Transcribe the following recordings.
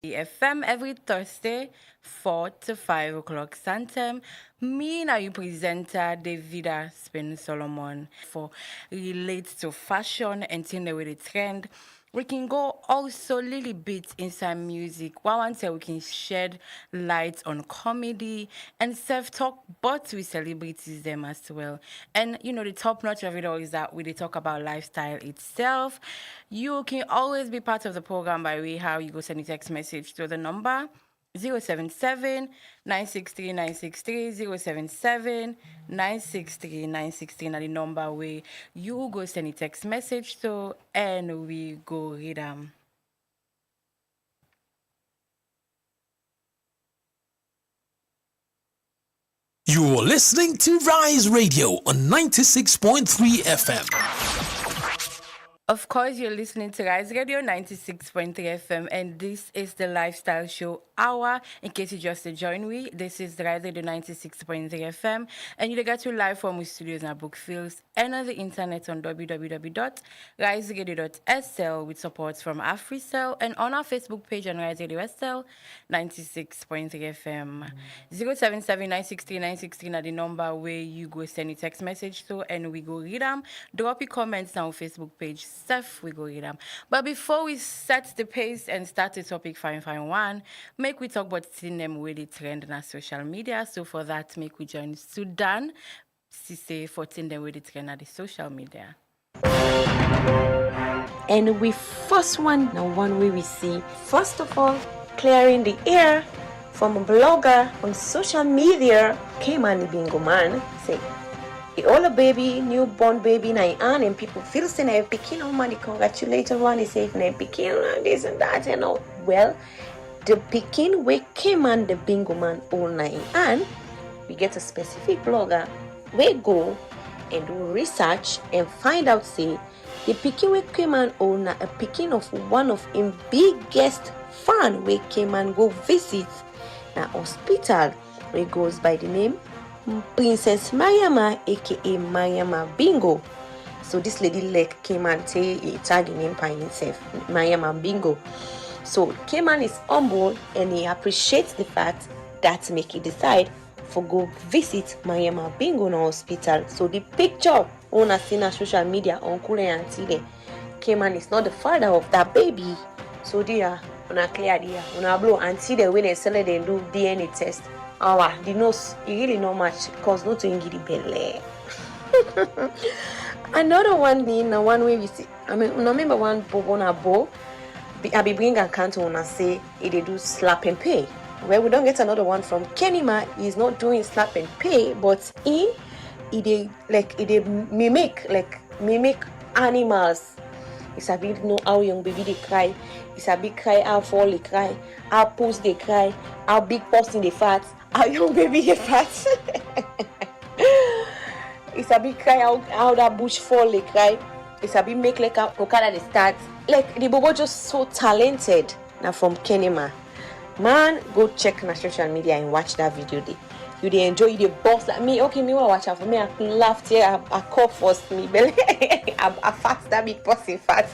FM every Thursday, 4 to 5 o'clock Santem. Me now you presenter Davida Spaine Solomon for relates to fashion and thing with the trend. We can go also little bit inside music. One say we can shed light on comedy and self-talk, but we celebrities them as well. And the top notch of it all is that we dey talk about lifestyle itself. You can always be part of the program by way how you go send a text message to the number 077 963 963 077 963 963 na the number where you go send a text message to and we go read them. You're listening to Rise Radio on 96.3 FM. Of course, you're listening to Rise Radio 96.3 FM, and this is the Lifestyle Show Hour. In case you just joined me, this is the Rise Radio 96.3 FM, and you get to live from our studios and Brookfields and on the internet on www.riseradio.sl with support from AfriCell and on our Facebook page on Rise Radio SL 96.3 FM. 077 963 963 are the number where you go send a text message to, and we go read them. Drop your comments on our Facebook page. Stuff we go read them. But before we set the pace and start the topic fine one, make we talk about seeing them really trend on our social media. So for that, make we join Sudan Sise for seeing them really trend on the social media. And we first one, now one way we see, first of all, clearing the air from a blogger on social media, came on the bingo man, say, the older baby, newborn baby, and people feel saying I picking on money, congratulations, one is safe, and picking on this and that, and all. Well, the picking we came on the bingo man all night, and we get a specific blogger, we go and do research and find out, say, the picking we came on all night, a picking of one of him biggest fan we came and go visit na hospital, we goes by the name Princess Mariama, aka Mariama Bingo. So this lady came and tag name by himself, Mariama Bingo. So Cayman is humble and he appreciates the fact that make he decide for go visit Mariama Bingo in hospital. So the picture on a seen on social media uncle and auntie there, Cayman is not the father of that baby. So they are on a clear there, on a blow auntie there when they sell it they do DNA test. The nose, it really not much because not to ingidi belly. Another one being the one way we see. I mean, remember one bow. I be bring a canto and say they do slap and pay. Well, we don't get another one from Kenima. He's not doing slap and pay, but he mimic animals. It's a bit know how young baby they cry. It's a big cry how fall they cry, how puss they cry, how big person they fat. How young baby get fat. It's a big cry how that bush fall they cry. It's a big make like a Okada they start. Like the bobo just so talented. Now from Kenema. Man, go check my social media and watch that video day. You they enjoy the boss like me. Okay, me will watch out for me. I laughed here. I cough first me belly. I fast that big person fat.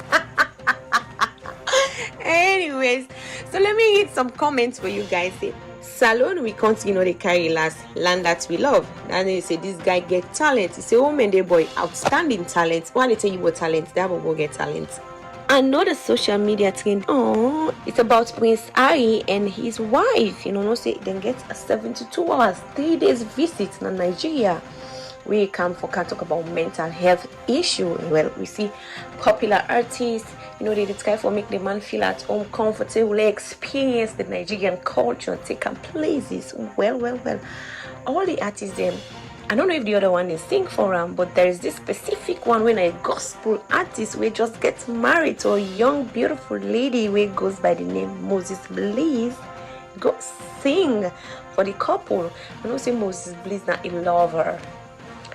Anyways, so let me read some comments for you guys. Salon we continue they carry last land that we love. And they say this guy get talent. He say, oh man, boy, outstanding talent. When they tell you what talent, that will get talent. Another social media trend. Oh, it's about Prince Harry and his wife. No say then get a 72 hours, 3 days visit in Nigeria. We can talk about mental health issue. Well, we see popular artists. They try for make the man feel at home, comfortable, experience the Nigerian culture, take places. Well. All the artists, them, I don't know if the other one is sing for them, but there is this specific one when a gospel artist we just get married to a young, beautiful lady who goes by the name Moses Bliss. Go sing for the couple. I know say Moses Bliss not a lover.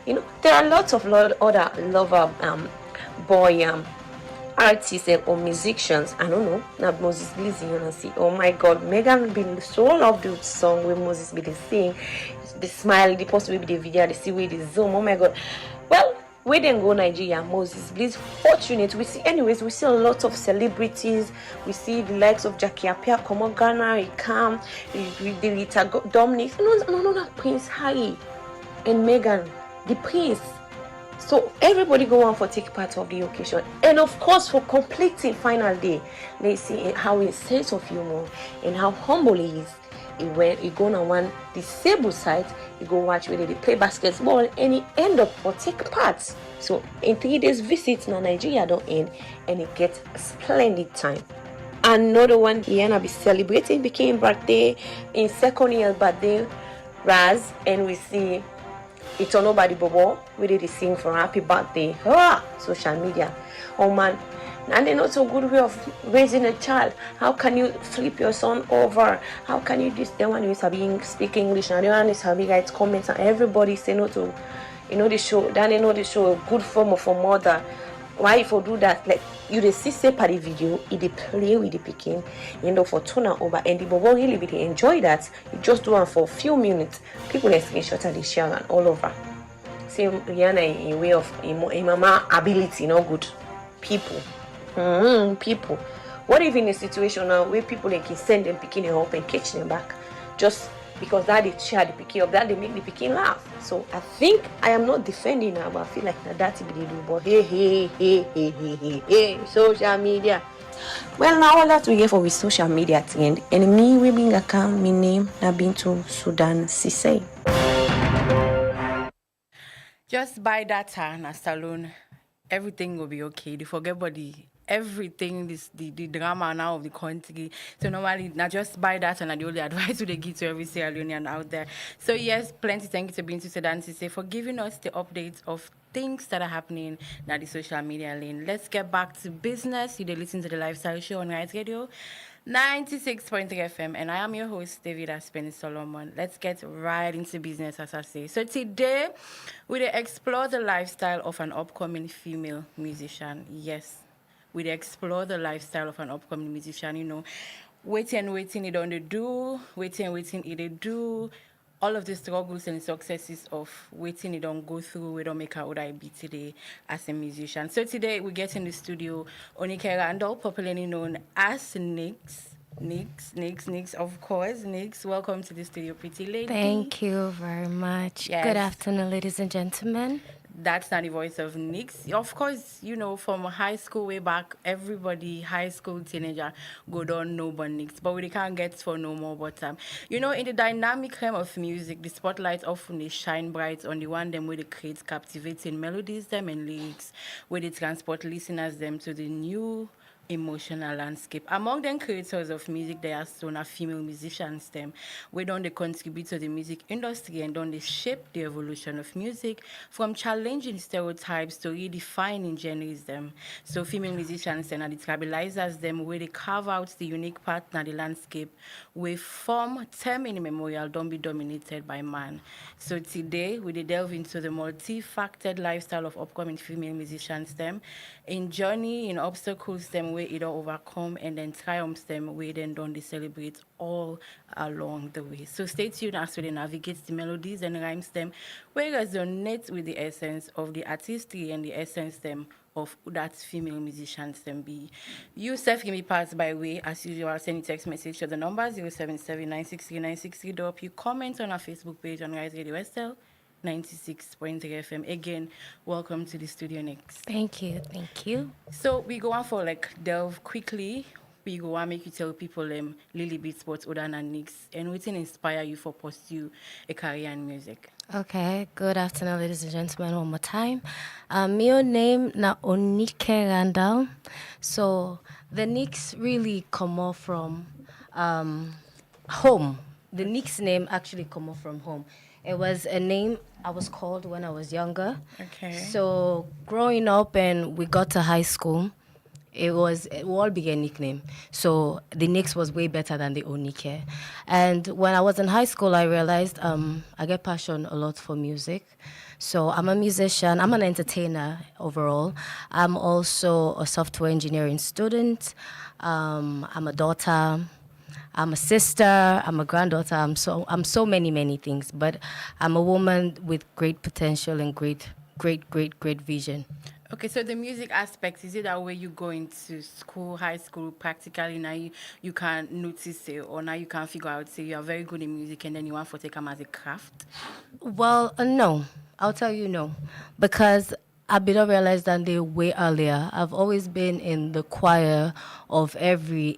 There are lots of other lover boy artists or musicians. I don't know. Now Moses Bliss, see. Oh my God, Megan been so love the song where Moses Bliss sing. The smile, the post will be the video, the see with the zoom. Oh my God. Well, We didn't go Nigeria, Moses Bliss. Fortunate, we see a lot of celebrities. We see the likes of Jackie Appiah, Komo Ghana, he come, the Rita Dominic, no, Prince Harry and Meghan, the Prince. So everybody go on for take part of the occasion. And of course, for completing final day, they see how his sense of humor and how humble he is. He go on one disabled side, he go watch where they play basketball, and he end up for take part. So in 3 days visit in Nigeria don't end, and he gets a splendid time. Another one, Tiyana be celebrating became birthday in second year birthday, Raz, and we see it's on nobody bobo. We did sing for happy birthday. Social media. Oh man. And they're not so good way of raising a child. How can you flip your son over? How can you this? The one who is speak English and the one is having write comments and everybody say no to the show. Then they know the show a good form of a mother. Why if you do that? Like you the see separate video, they play with the picking, for tuna over and the bobo really enjoy that. You just do it for a few minutes. People are screenshot and they share and all over. Same Rihanna in way of in mama ability, not good people. People. What if in a situation now where people can send them picking up and catch them back just because that they share the picking up, that they make the picking laugh. So I think I am not defending her, but I feel like that's what they do. But hey, social media. Well, now all that we get for with social media at the end. And me, we being account, my name, na Bintu Sudan Sise. Just buy data na salon. Everything will be okay. They forget body. Everything, the drama now of the country. So normally, not just buy that, and the only advice they give to every Sierra Leonean out there. So yes, plenty thank you to Bintu Sudan Sise for giving us the updates of things that are happening in the social media lane. Let's get back to business. You listen to the Lifestyle Show on Rise Radio 96.3 FM, and I am your host, Davida Spaine Solomon. Let's get right into business, as I say. So today, we will explore the lifestyle of an upcoming female musician. Yes, we explore the lifestyle of an upcoming musician, waiting, it on the do, waiting, it do, all of the struggles and successes of waiting it don't go through, we don't make out what I be today as a musician. So today we get in the studio Onike Randall, popularly known as Nixx. Nixx, of course. Nixx, welcome to the studio, pretty lady. Thank you very much. Yes. Good afternoon, ladies and gentlemen. That's not the voice of Nixx. Of course, from high school way back, everybody, high school teenager, go down know about Nixx. But we can't get for no more. But, in the dynamic realm of music, the spotlight often they shine bright on the one them where they create captivating melodies, them and lyrics, where they transport listeners them to the new emotional landscape. Among them creators of music, there are some female musicians them. We don't they contribute to the music industry and don't they shape the evolution of music from challenging stereotypes to redefining genres them. So female musicians and the stabilizers them where they carve out the unique part in the landscape with form term in memorial don't be dominated by man. So today we delve into the multi-factored lifestyle of upcoming female musicians them, in journey, in obstacles them where it all overcome, and then triumphs them where then don't they celebrate all along the way. So stay tuned as we navigate the melodies and rhymes them where resonate with the essence of the artistry and the essence them of that female musicians them be. You self give me parts by way as usual. Send a text message to the number 077 drop you comment on our Facebook page on Riseradiosl 96.3 FM. Again, welcome to the studio, Nixx. Thank you. So we go on for delve quickly. We go on make you tell people Lily Beats what's other than Nixx and what inspire you for pursue a career in music. Okay, good afternoon, ladies and gentlemen, one more time. My name na Onike Randall. So the Nixx really come off from home. The Nixx name actually come off from home. It was a name I was called when I was younger. Okay. So growing up and we got to high school, it all became a nickname. So the Nixx was way better than the Onike. And when I was in high school, I realized I get passion a lot for music. So I'm a musician. I'm an entertainer overall. I'm also a software engineering student. I'm a daughter. I'm a sister, I'm a granddaughter, I'm so many things, but I'm a woman with great potential and great great vision. Okay, so the music aspect, is it that way you go into school, high school, practically now you can notice it, or now you can figure out, say, you're very good in music and then you want to take them as a craft? Well, no. I'll tell you no. Because I better realize that they way earlier. I've always been in the choir of every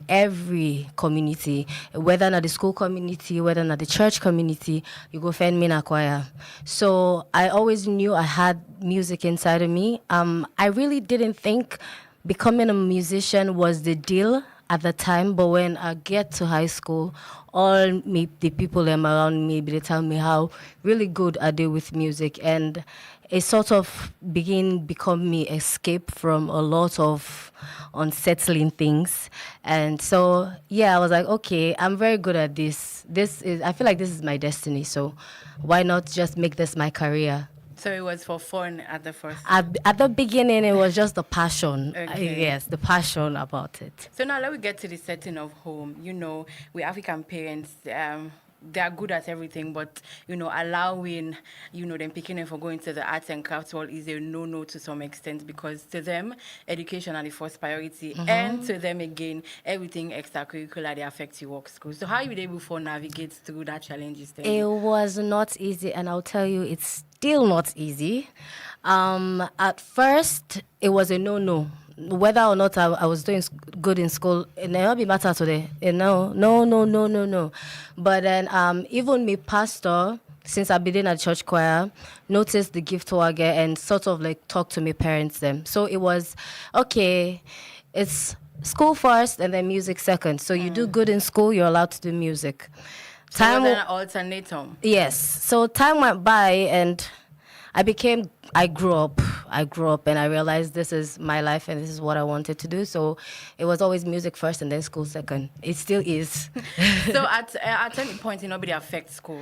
community, whether not the school community, whether not the church community, you go find me in a choir. So I always knew I had music inside of me. I really didn't think becoming a musician was the deal at the time, but when I get to high school, the people around me, they tell me how really good I do with music, and it sort of become me escape from a lot of unsettling things. And so yeah, I was like, okay, I'm very good at this. I feel like this is my destiny, so why not just make this my career? So it was for fun at the first. At the beginning, it was just the passion. Okay. Yes, the passion about it. So now let me get to the setting of home. You know, we African parents, they are good at everything, but allowing them picking them for going to the arts and crafts world is a no to some extent, because to them education are the first priority, and to them again everything extracurricular they affect your work school. So how you were able to navigate through that challenges then? It was not easy, and I'll tell you, it's still not easy. At first, it was a no. Whether or not I was doing good in school, it never be matter today. No. But then, even me pastor, since I've been in a church choir, noticed the gift I get and sort of like talk to my parents them. So it was, okay, it's school first and then music second. So you do good in school, you're allowed to do music. So was an alternatum? Yes. So time went by and I grew up and I realized this is my life and this is what I wanted to do. So it was always music first and then school second. It still is. So at any point, nobody affects school?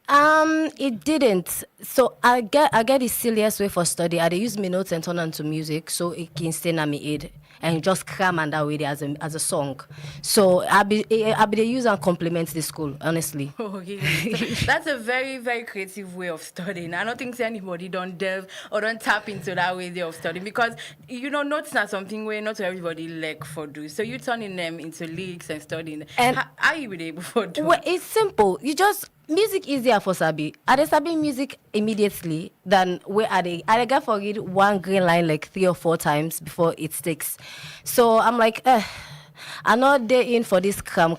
It didn't. So I get the silliest way for study. I use my notes and turn into music so it can stay in my head and just cram and that way as a song. So I be the use and compliment the school, honestly. Okay. So that's a very, very creative way of studying. I don't think anybody don't delve or don't tap into that way of studying, because notes not something where not everybody like for do. So you turning them into lyrics and studying. And how you be able to do? Well, it's simple. You just music easier for Sabi. I dey Sabi music immediately than where I got forget one green line like 3 or 4 times before it sticks. So I'm like, I'm not there in for this cram.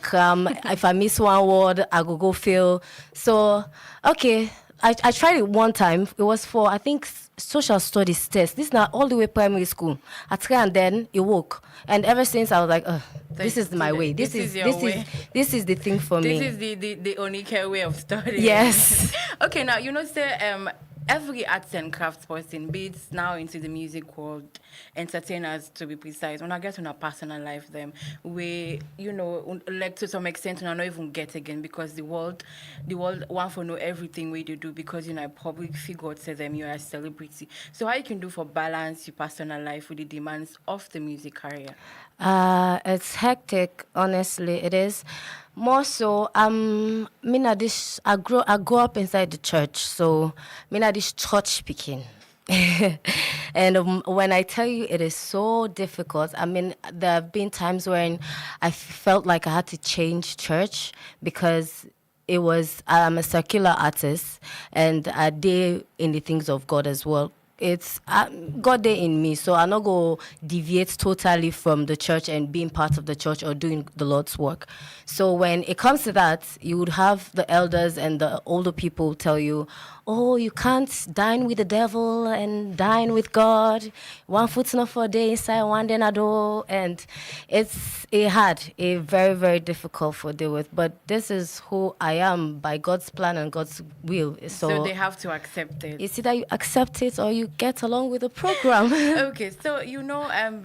If I miss one word, I go fail. So okay, I tried it one time. It was for, I think, social studies test. This is not all the way primary school. I tried and then it worked. And ever since I was like, this is my way. This is the thing for me. This is the Onike way of studying. Yes. Okay, now say every arts and crafts person, be it now into the music world, entertainers to be precise, when I get on a personal life, them we like to some extent and I not even get again, because the world want to know everything we do because a public figure to them you are a celebrity. So how you can do for balance your personal life with the demands of the music career? It's hectic, honestly. It is. More so, I grew up inside the church, so this church speaking. And when I tell you it is so difficult, there have been times when I felt like I had to change church because I'm a secular artist and I deal in the things of God as well. It's God there in me, so I not go deviate totally from the church and being part of the church or doing the Lord's work. So when it comes to that, you would have the elders and the older people tell you, oh, you can't dine with the devil and dine with God. 1 foot's not for a day inside, one day not door. And it's very, very difficult to deal with. But this is who I am by God's plan and God's will. So they have to accept it. It's either you accept it or you get along with the program. Okay, so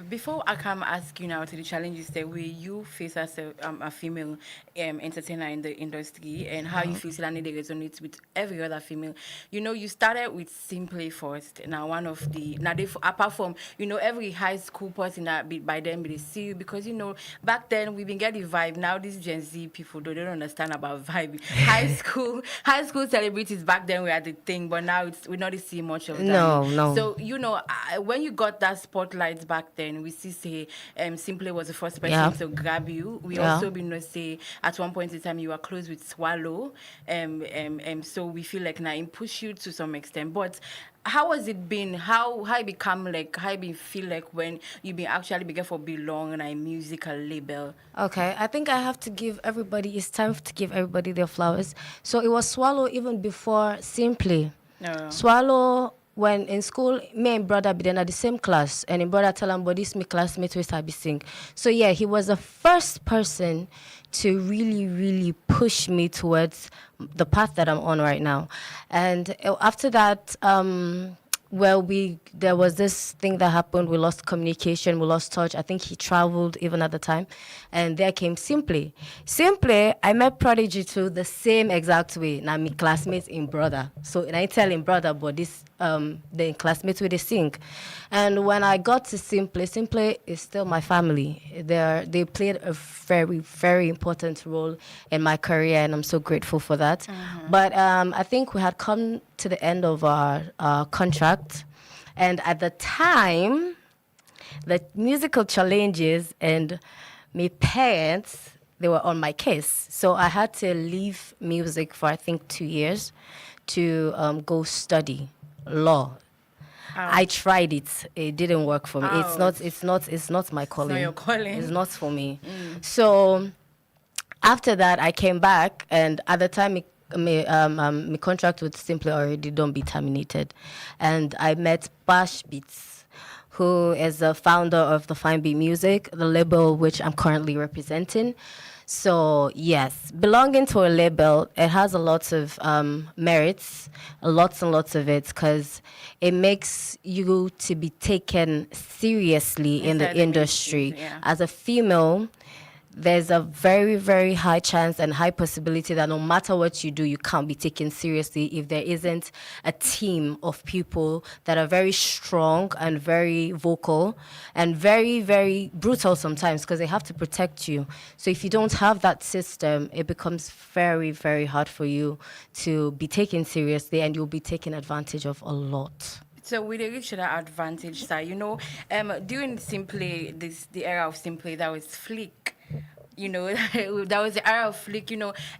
before I come ask you now to the challenges that where you face as a female entertainer in the industry, and how you feel that they resonate with every other female. You started with Simply first. Now apart from every high school person that by then they see you, because back then we been getting vibe. Now these Gen Z people they don't understand about vibe. High school celebrities back then were the thing, but now we not see much of that. No. no. So, when you got that spotlight back then, we see say Simply was the first person to grab you. We also been know say at one point in time you were close with Swallow. So we feel like now it push you to some extent. But how has it been? How it become like how it been feel like when you been actually begin for belong on a musical label? Okay, I think I have to give everybody, it's time to give everybody their flowers. So it was Swallow even before Simply. No. Swallow, when in school, me and brother be then at the same class, and in brother tell him, but this me classmate with Sabi sing. So yeah, he was the first person to really, really push me towards the path that I'm on right now. And after that, there was this thing that happened. We lost communication, we lost touch. I think he traveled even at the time, and there came Simply. Simply, I met Prodigy too the same exact way. Now me classmates in brother. So and I tell him brother, but this the classmates with the sing. And when I got to Simply, Simply is still my family. They played a very, very important role in my career, and I'm so grateful for that. But I think we had come to the end of our contract, and at the time, the musical challenges and my parents, they were on my case. So I had to leave music for I think 2 years to go study law. I tried it. It didn't work for me. It's not my calling. It's not your calling. It's not for me. So after that, I came back, and at the time, my contract with Simply already don't be terminated, and I met Bash Beats, who is the founder of the Fine Beat Music, the label which I'm currently representing. So yes, belonging to a label, it has a lot of merits, lots and lots of it, because it makes you to be taken seriously in the industry. As a female, there's a very, very high chance and high possibility that no matter what you do, you can't be taken seriously if there isn't a team of people that are very strong and very vocal and very, very brutal sometimes because they have to protect you. So if you don't have that system, it becomes very, very hard for you to be taken seriously, and you'll be taken advantage of a lot. So we reach that advantage side, during Simply, the era of Simply, that was Flick. That was the era of Flick.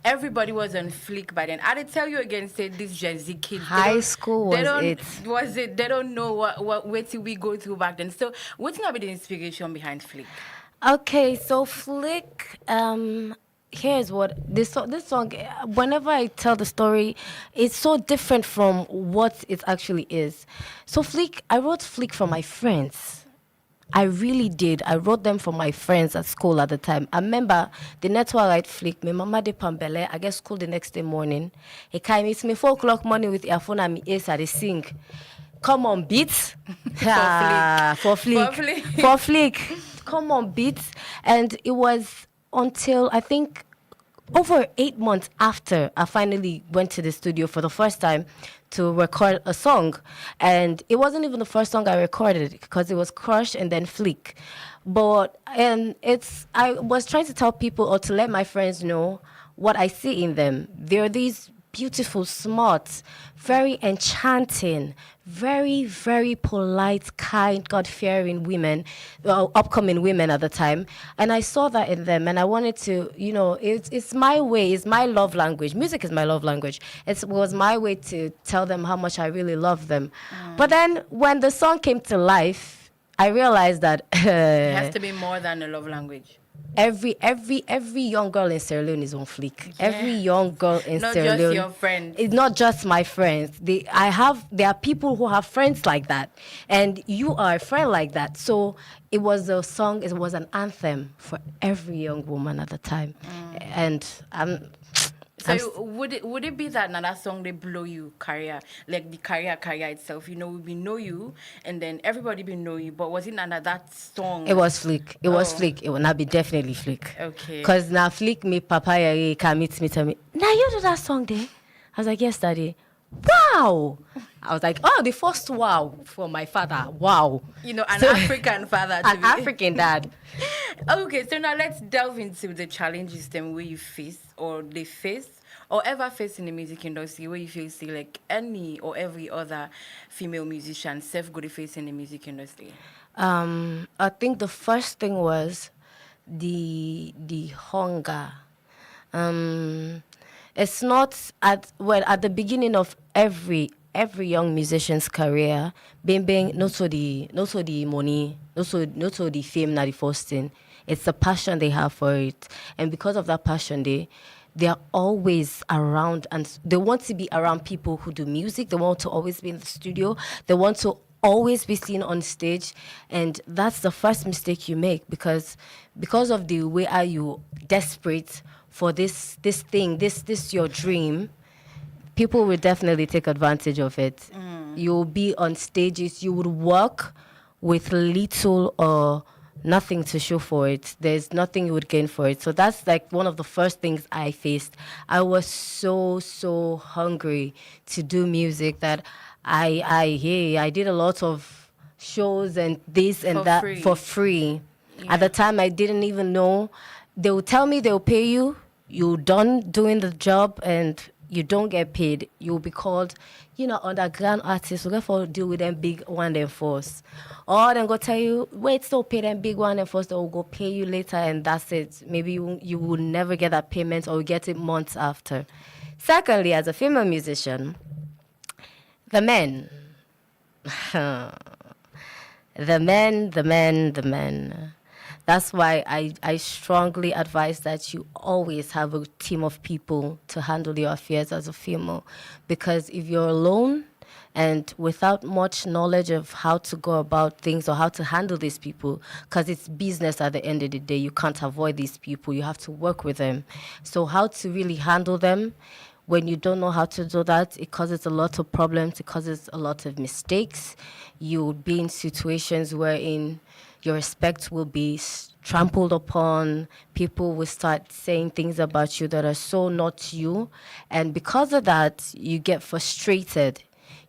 Everybody was on Flick by then. I did tell you again, say this Gen Z kids. High school was it? They don't know what we go through back then. So what's not be the inspiration behind Flick? Okay, so Flick, here's what this song, whenever I tell the story, it's so different from what it actually is. So Flick, I wrote Flick for my friends. I really did. I wrote them for my friends at school at the time. I remember the network right Flick, my mama de Pambele, I get school the next day morning. He came, it's me 4 o'clock morning with earphone and me ears they sing. Come on, beats. For Flick. Come on, beats. And it was until I think over 8 months after I finally went to the studio for the first time to record a song. And it wasn't even the first song I recorded because it was Crush and then Flick. I was trying to tell people or to let my friends know what I see in them. They're these beautiful, smart, very enchanting, very, very polite, kind, God-fearing women, upcoming women at the time. And I saw that in them, and I wanted to, it's my way, it's my love language. Music is my love language. It was my way to tell them how much I really love them. But then when the song came to life, I realized that it has to be more than a love language. Every young girl in Sierra Leone is on Flick. Yeah. Every young girl in Sierra Leone. Not just your friends. It's not just my friends. There are people who have friends like that, and you are a friend like that. So it was a song. It was an anthem for every young woman at the time, and So would it be that now that song they blow you career, like the career itself? We know you, and then everybody be know you. But was it not that song? It was Flick. It was Flick. It would not be definitely Flick. Okay. Cause now Flick me papaya can meet me tell me. Now you do that song there? I was like, yes, daddy. Wow. I was like, oh, the first wow from my father. Wow. African father. African dad. Okay, so now let's delve into the challenges then where you face or they face or ever face in the music industry where you feel see like any or every other female musician self go to face in the music industry? I think the first thing was the hunger. Um, it's not at the beginning of every young musician's career, being not so the money, not so the fame, not the first thing. It's the passion they have for it, and because of that passion, they are always around, and they want to be around people who do music. They want to always be in the studio. They want to always be seen on stage, and that's the first mistake you make because of the way are you desperate for this thing, this your dream. People will definitely take advantage of it. You'll be on stages, you would work with little or nothing to show for it. There's nothing you would gain for it. So that's like one of the first things I faced. I was so hungry to do music that I did a lot of shows and this and For that free. for free. Yeah. At the time, I didn't even know. They will tell me they'll pay you. You're done doing the job and you don't get paid. You'll be called, underground artists. We'll therefore deal with them big one and force. Or then go tell you, wait, still pay them big one and force. They'll go pay you later and that's it. Maybe you will never get that payment or you get it months after. Secondly, as a female musician, the men. The men. That's why I strongly advise that you always have a team of people to handle your affairs as a female. Because if you're alone and without much knowledge of how to go about things or how to handle these people, because it's business at the end of the day, you can't avoid these people. You have to work with them. So how to really handle them when you don't know how to do that, it causes a lot of problems, it causes a lot of mistakes. You'll be in situations wherein your respect will be trampled upon. People will start saying things about you that are so not you. And because of that, you get frustrated.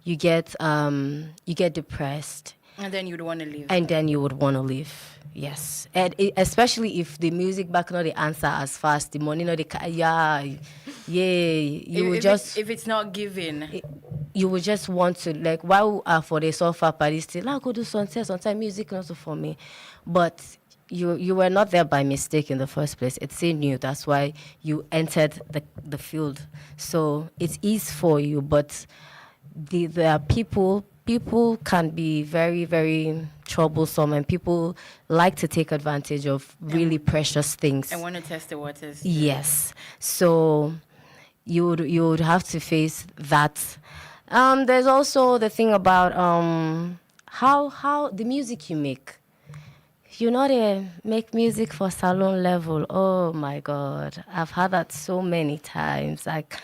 You get depressed. And then you'd want to leave. And then you would want to leave. Yes. And especially if the music back not the answer as fast, the money not the you would just if it's not given. You would just want to like why for the sofa party still I go do sometimes music not for me. But you were not there by mistake in the first place. It's in you. That's why you entered the field. So it is for you, but there are people can be very, very troublesome, and people like to take advantage of really precious things. I want to test the waters. Yes. So you would have to face that. There's also the thing about how the music you make. You know they make music for salon level. Oh my God. I've had that so many times. Like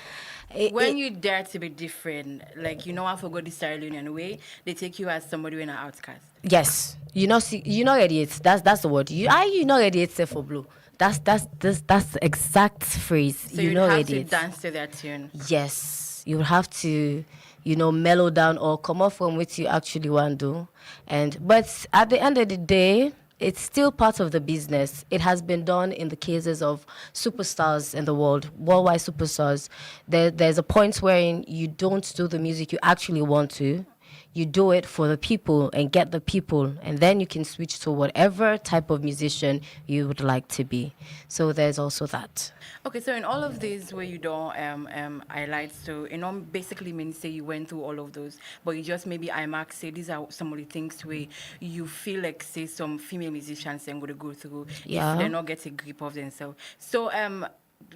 when you dare to be different, like I forgot the Sierra Leonean way, they take you as somebody in an outcast. Yes, idiots. That's the word. You idiots for blue. That's the exact phrase. So you have idiots. to dance to their tune. Yes, you have to, mellow down or come off from what you actually want to do. But at the end of the day, it's still part of the business. It has been done in the cases of superstars in the world, worldwide superstars. There's a point wherein you don't do the music you actually want to. You do it for the people and get the people, and then you can switch to whatever type of musician you would like to be. So there's also that. Okay, so in all of these where you don't highlight, so basically means say you went through all of those, but you just maybe IMAX say these are some of the things where you feel like say some female musicians are going to go through if they not get a grip of themselves. So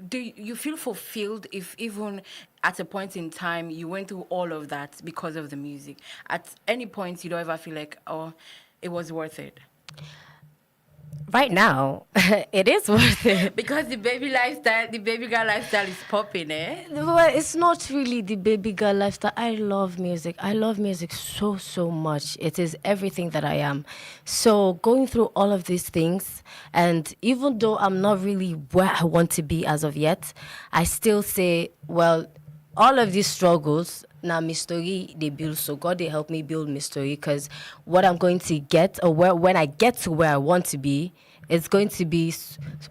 do you feel fulfilled if even at a point in time you went through all of that because of the music? At any point you don't ever feel like, oh, it was worth it? Right now, it is worth it. Because the baby girl lifestyle is popping, eh? Well, it's not really the baby girl lifestyle. I love music. I love music so much. It is everything that I am. So going through all of these things, and even though I'm not really where I want to be as of yet, I still say, well, all of these struggles, now my story they build, so God they help me build my story, because what I'm going to get, or when I get to where I want to be, It's going to be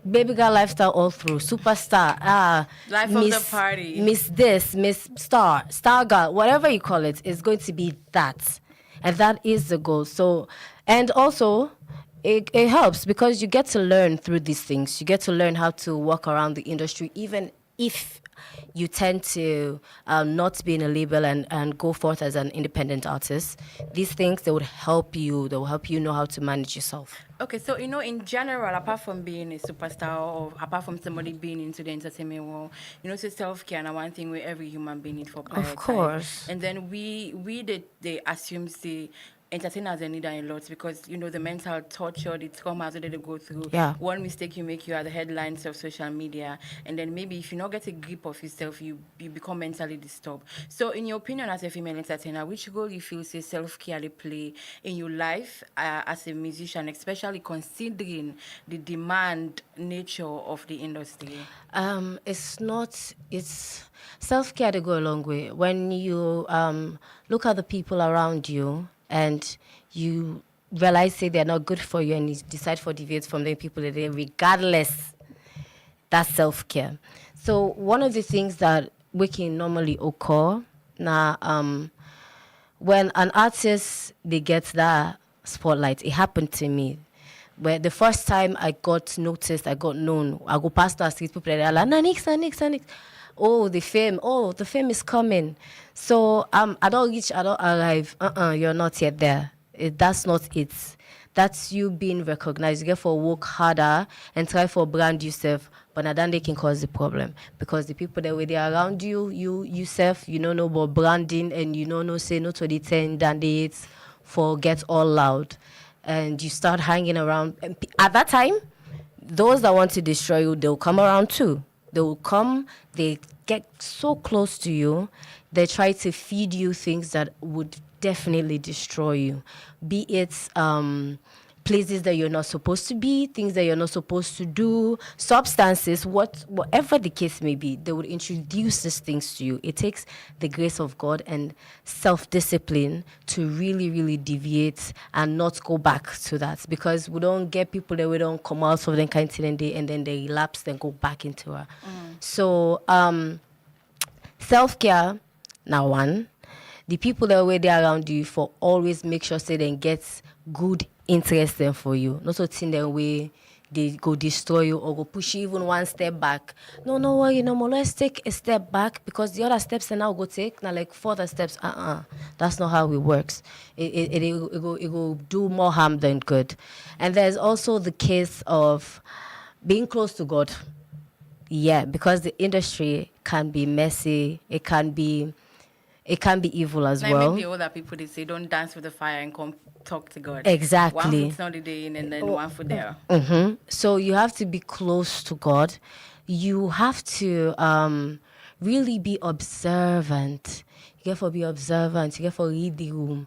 baby girl lifestyle all through. Superstar, Life of the party. Miss this, Miss Star, Star Girl, whatever you call it, is going to be that. And that is the goal. So, and also, it helps because you get to learn through these things. You get to learn how to walk around the industry, even if you tend to not be in a label and go forth as an independent artist. These things, they would help you. They will help you know how to manage yourself. Okay, so in general, apart from being a superstar or apart from somebody being into the entertainment world, so self-care is one thing where every human being needs for prioritize. Of course. And then they assume say entertainers need a lot because the mental torture, the trauma that they go through. Yeah. One mistake you make, you are the headlines of social media, and then maybe if you not get a grip of yourself, you become mentally disturbed. So, in your opinion, as a female entertainer, which role you feel say self-care they play in your life as a musician, especially considering the demand nature of the industry? It's self-care to go a long way. When you look at the people around you and you realize say they're not good for you and you decide for deviate from the people that they regardless, that's self-care. So one of the things that we can normally occur now, when an artist they get that spotlight, it happened to me. Where the first time I got noticed, I got known, I go past the street, people are like, Nixx. Oh, the fame is coming. So I don't arrive. You're not yet there. That's not it. That's you being recognized. You get for work harder and try for brand yourself, but now then they can cause the problem because the people that were there around you yourself, you don't know about branding and you don't know say no to the 10 than they for get all loud, and you start hanging around. And at that time, those that want to destroy you, they'll come around too. They will come, they get so close to you, they try to feed you things that would definitely destroy you. Be it places that you're not supposed to be, things that you're not supposed to do, substances, whatever the case may be, they would introduce these things to you. It takes the grace of God and self-discipline to really, really deviate and not go back to that, because we don't get people that we don't come out of the kind of thing and then they relapse, then go back into it. So self-care, now one, the people that were there around you for always make sure say they get good interest then for you. Not so think that way they go destroy you or go push you even one step back. No worry, let's take a step back because the other steps they now go take now like further steps. That's not how it works. It will do more harm than good. And there's also the case of being close to God. Yeah, because the industry can be messy. It can be evil as well. Maybe older people they say don't dance with the fire and come talk to God. Exactly. One foot's not the day in and then one foot there. Mm-hmm. So you have to be close to God. You have to really be observant. You get to be observant. You get to read the room.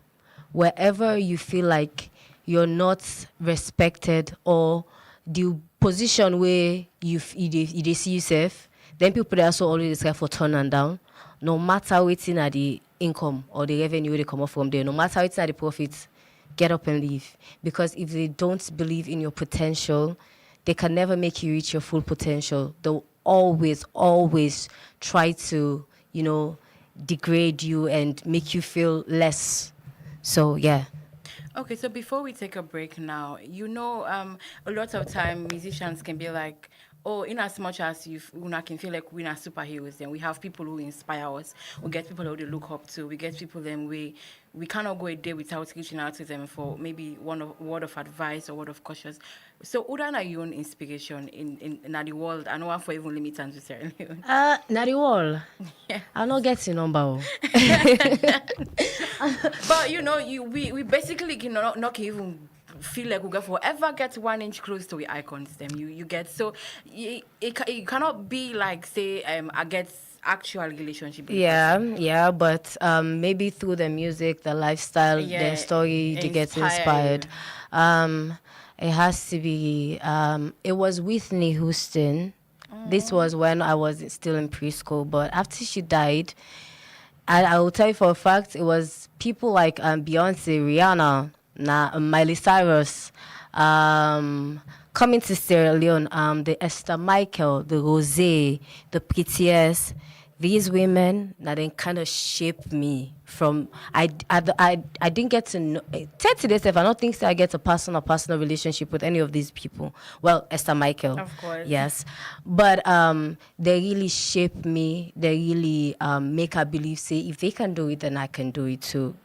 Wherever you feel like you're not respected or the position where you see yourself, then people are also always try for turn and down. No matter what's in the income or the revenue they come up from there, no matter what's in the profits, get up and leave. Because if they don't believe in your potential, they can never make you reach your full potential. They'll always try to, degrade you and make you feel less. So, yeah. Okay, so before we take a break now, a lot of time musicians can be like, oh, in as much as you can feel like we're not superheroes, then we have people who inspire us. We get people who they look up to. We get people then we cannot go a day without reaching out to them for maybe word of advice or word of caution. So, who are your own inspiration in the world? I know one for even limit and certainly. Not the world. Yeah. I'm not getting number. But we basically cannot even feel like we can forever get 1 inch close to the icons them you get. So it cannot be like say I get actual relationship. Yeah, but maybe through the music, the lifestyle, their story, they get inspired. It has to be it was Whitney Houston. This was when I was still in preschool, but after she died, I will tell you for a fact, it was people like Beyonce, Rihanna, Miley Cyrus, coming to Sierra Leone, the Esther Michael, the Rose, the Prettiest, these women that then kind of shaped me from I didn't get to know tell to this if I don't think so I get a personal relationship with any of these people. Well, Esther Michael, Of course. yes, but they really shape me. They really make I believe say if they can do it, then I can do it too.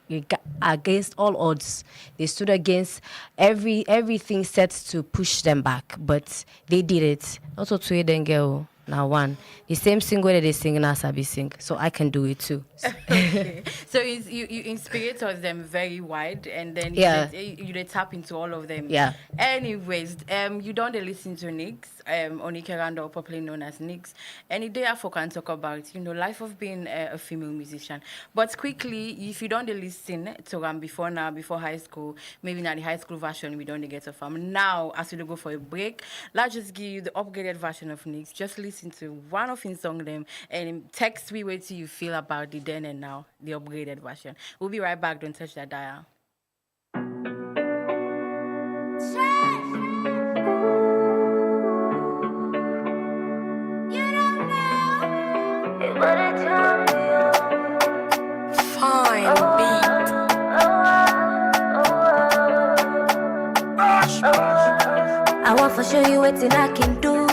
Against all odds, they stood against everything set to push them back, but they did it. Also, to then girl. Now one, the same single that they sing now Sabi sing, so I can do it too. Okay. So you inspired us them very wide, and then Yeah. you did tap into all of them. Yeah. Anyways, you don't dey listen to Nixx, Onikerando, popularly known as Nixx, and the day I can talk about life of being a female musician. But quickly, if you don't dey listen to before high school, maybe not the high school version we don't dey get of now as we dey go for a break, let's just give you the upgraded version of Nixx. Just listen to one of his song them and text me what you feel about the then and now, the upgraded version. We'll be right back. Don't touch that dial. Fine beat. I want to show you what I can do,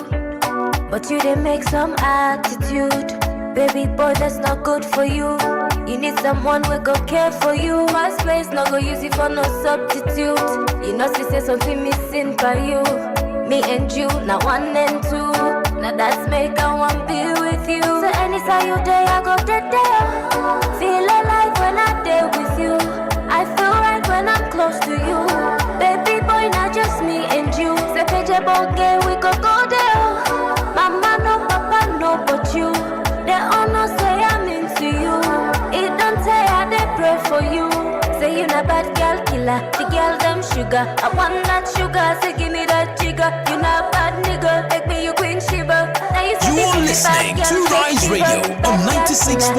but you didn't make some attitude. Baby boy, that's not good for you. You need someone who go care for you. First place, not go use it for no substitute. You know, she say something missing by you. Me and you, now one and two. Now that's make I want be with you. So anytime you day, I go there. Feel alive when I day with you. I feel right when I'm close to you. Baby boy, not just me and you. Say page about gay, we go there. Mama no, papa no, but you. They all know say I'm into you. It don't say I they pray for you. Say you not bad girl killer. The girl them sugar. I want that sugar. Say give me that jigger. You not bad nigga. Make me you Queen Shiva. You are listening to Rise Radio on 96.3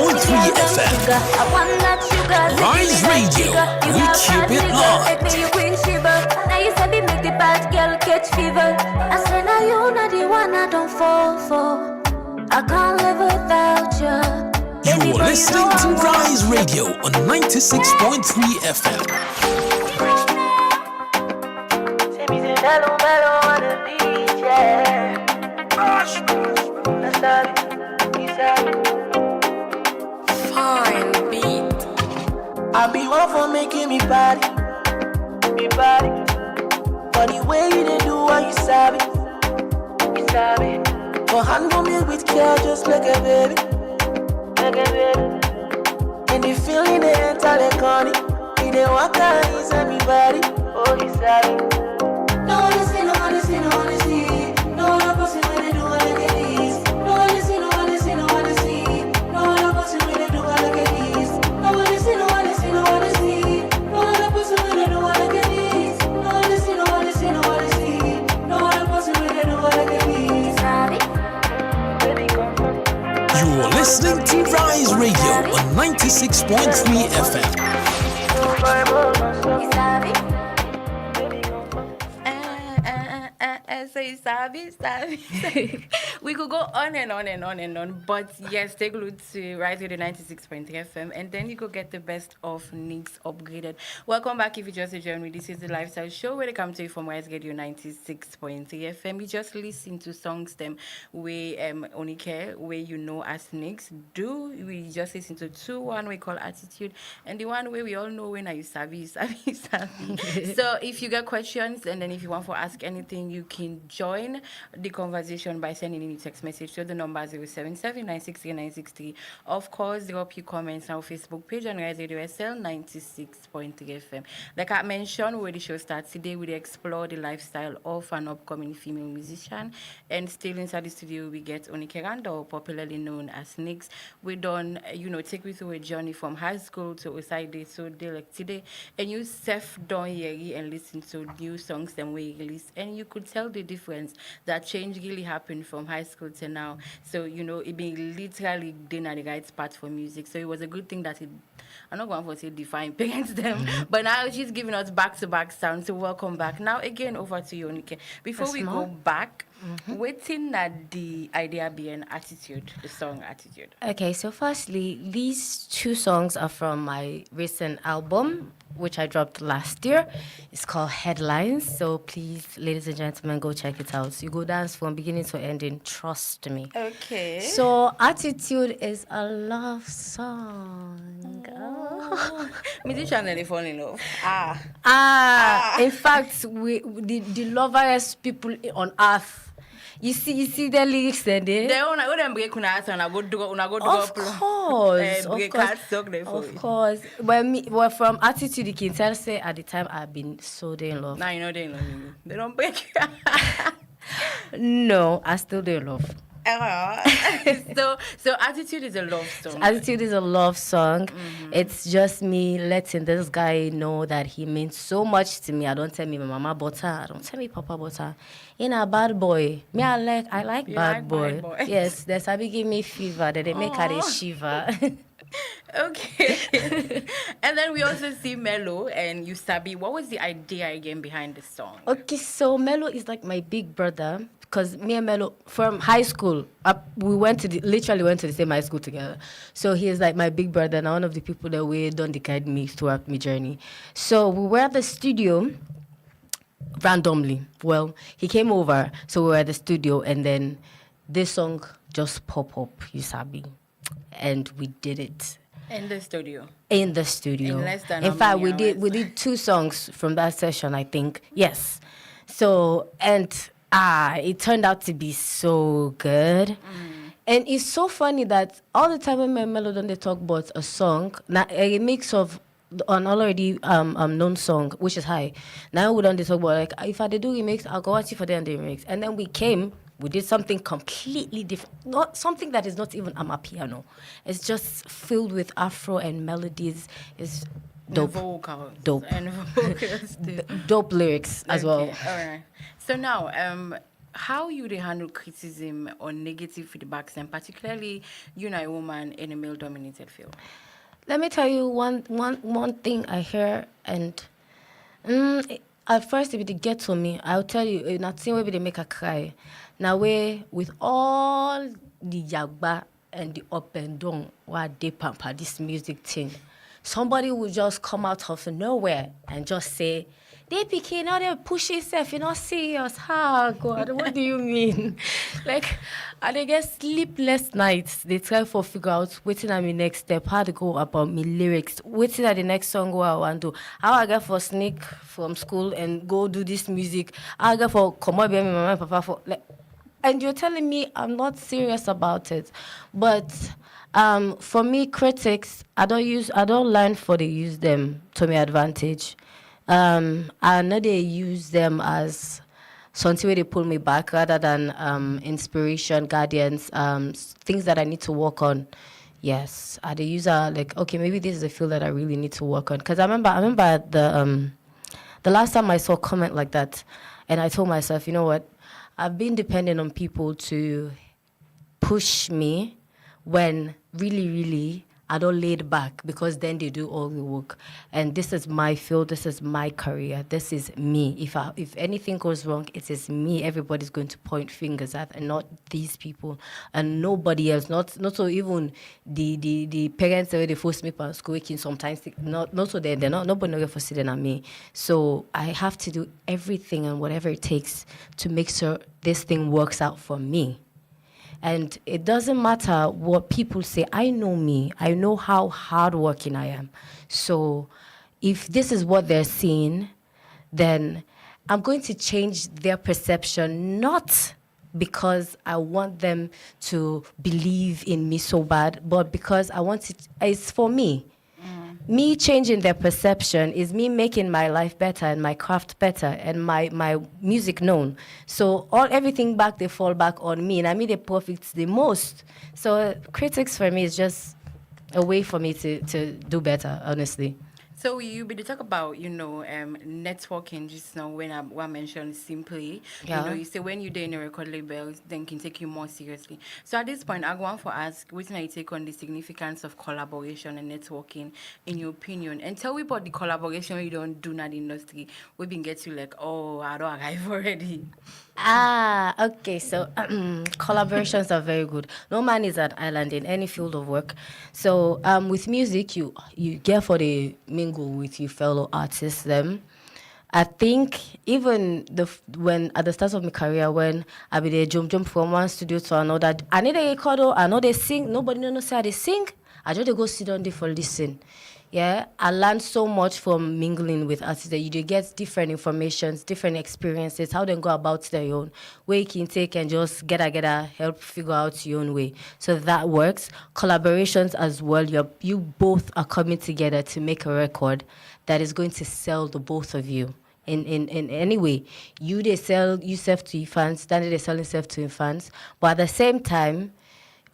FM. I want that sugar. Rise Radio, we keep it locked. Make me you Queen Shiva. Now you say me make the bad girl catch fever. I say now you not the one I don't fall for. I can't live without you. You are listening to Rise Radio on 96.3 FM. Fine beat. I be one for making me body. For the way you dey do what you sabi. For handle me with care just like a baby. And the feeling they enter the corny. He dey walk out inside me body. Oh, he sabi. No honesty. No other person when they do what like this. No honesty. No other person when they do what like this. No honesty. No other person when they do what like this. No honesty. No other person when they do what like this. Baby, come from. You are listening to Rise Radio on 96.3 FM. So you sabi. We could go on and on. But yes, take a look to Rise Radio 96.3 FM, and then you could get the best of Nixx upgraded. Welcome back if you just joined me. This is the lifestyle show where they come to you from Rise Radio 96.3 FM. We just listen to songs them we only care where you know as Nixx. We just listen to one we call Attitude, and the one way we all know when you sabi. So if you got questions, and then if you want to ask anything, you can join the conversation by sending in a text message to the number 077-963-963. Of course, drop your comments on our Facebook page on Riseradiosl 96.3 FM. Like I mentioned, where the show starts today, we explore the lifestyle of an upcoming female musician. And still inside the studio, we get Onikerando, popularly known as Nixx. We done, take you through a journey from high school to Oside, so they like today. And you self done here and listen to new songs them we release, and you could tell the difference that change really happened from high school to now. So it being literally then at the right spot for music. So it was a good thing that I'm not going to say define parents them, but now she's giving us back-to-back sounds. So welcome back. Now again, over to you, Nike. Before we go back, waiting at the idea being Attitude, the song Attitude. Okay, so firstly, these two songs are from my recent album, which I dropped last year. It's called Headlines. So please, ladies and gentlemen, go check it out. You go dance from beginning to ending. Trust me. Okay. So Attitude is a love song. Oh. Musician they fall in love. In fact, the lovers people on earth. You see the lyrics and they don't break una and I go do of course. Well, from Attitude, you can tell say at the time I've been so in love. Now you know they in love. They don't break. No, I still in love. So Attitude is a love song. Attitude is a love song. It's just me letting this guy know that he means so much to me. I don't tell me my mama butter. I don't tell me papa butter. In a bad boy. Me, I like bad boy. Yes, there's a give me fever that they make her a shiver. Okay. And then we also see Mello and Yusabi. What was the idea again behind the song? Okay, so Mello is like my big brother. Because me and Mello, from high school, we literally went to the same high school together. So he is like my big brother and one of the people that we don't guide me throughout my journey. So we were at the studio randomly. Well, he came over, so we were at the studio, and then this song just popped up, Yusabi. And we did it. In the studio? In the studio. In less than In fact, we did 2 songs from that session, I think. Yes. So, and... it turned out to be so good. And it's so funny that all the time when my Mello don't they talk about a song, a mix of an already known song, which is high. Now we don't talk about like if I do remix, I'll go watch it for them the remix. And then we did something completely different. Not something that is not even amapiano. It's just filled with Afro and melodies. It's dope. Dope. And vocals too. Dope lyrics as well. All right. So now, how you they handle criticism or negative feedbacks, and particularly you know a woman in a male-dominated field? Let me tell you one thing I hear, and at first if it get to me, I'll tell you, nothing maybe they make her cry. Now with all the yagba and the up and down, what they pamper this music thing, somebody will just come out of nowhere and just say, they picking out, they push yourself, you're not serious. God, what do you mean? Like, and they get sleepless nights. They try to figure out waiting at my next step, how to go about my lyrics, waiting at the next song what I want to do, how I get for sneak from school and go do this music, how I get for come up with my mama and papa for like, and you're telling me I'm not serious about it. But for me, critics, I don't learn for they use them to my advantage. I know they use them as something where they pull me back rather than inspiration, guardians, things that I need to work on. Yes, they use like, okay, maybe this is a field that I really need to work on. Because I remember the last time I saw a comment like that, and I told myself, you know what, I've been dependent on people to push me when really, really I don't lay it back, because then they do all the work. And this is my field, this is my career, this is me. If anything goes wrong, it is me. Everybody's going to point fingers at, and not these people and nobody else. Not so even the parents that they force me to school working sometimes. Not so they're not nobody going for sitting at me. So I have to do everything and whatever it takes to make sure this thing works out for me. And it doesn't matter what people say. I know me. I know how hardworking I am. So if this is what they're seeing, then I'm going to change their perception, not because I want them to believe in me so bad, but because I want it's for me. Me changing their perception is me making my life better and my craft better and my music known. So everything back, they fall back on me, and I mean they profit the most. So critics for me is just a way for me to do better, honestly. So you be to talk about, networking just now when I mentioned simply, Yeah. you say when you're doing a record label, then can take you more seriously. So at this point, I want to ask, which I take on the significance of collaboration and networking in your opinion, and tell me about the collaboration you don't do in the industry. We've been get you like, oh, I don't arrive already. Okay. So collaborations are very good. No man is an island in any field of work. So with music, you get for the mingle with your fellow artists. Them, I think even when at the start of my career, when I be there jump from one studio to another, I need a record, I know they sing. Nobody knows how they sing. I just dey go sit down there for listen. Yeah, I learned so much from mingling with artists that you do get different informations, different experiences, how they go about their own way you can take and just get a help figure out your own way. So that works. Collaborations as well. You both are coming together to make a record that is going to sell the both of you. In any way, they sell yourself to your fans, then they sell yourself to your fans. But at the same time,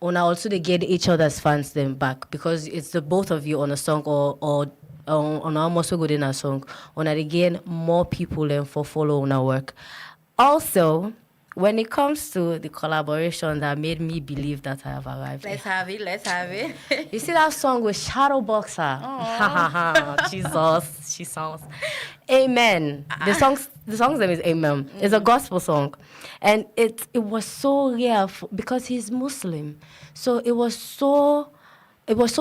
on also they get each other's fans them back because it's the both of you on a song or on almost so good in a song. On that again, more people then for follow on our work. Also, when it comes to the collaboration that made me believe that I have arrived. Let's have it. Let's have it. You see that song with Shadow Boxer? Jesus. Amen. The song's name is Amen. It's a gospel song. And it was so rare because he's Muslim. So it was so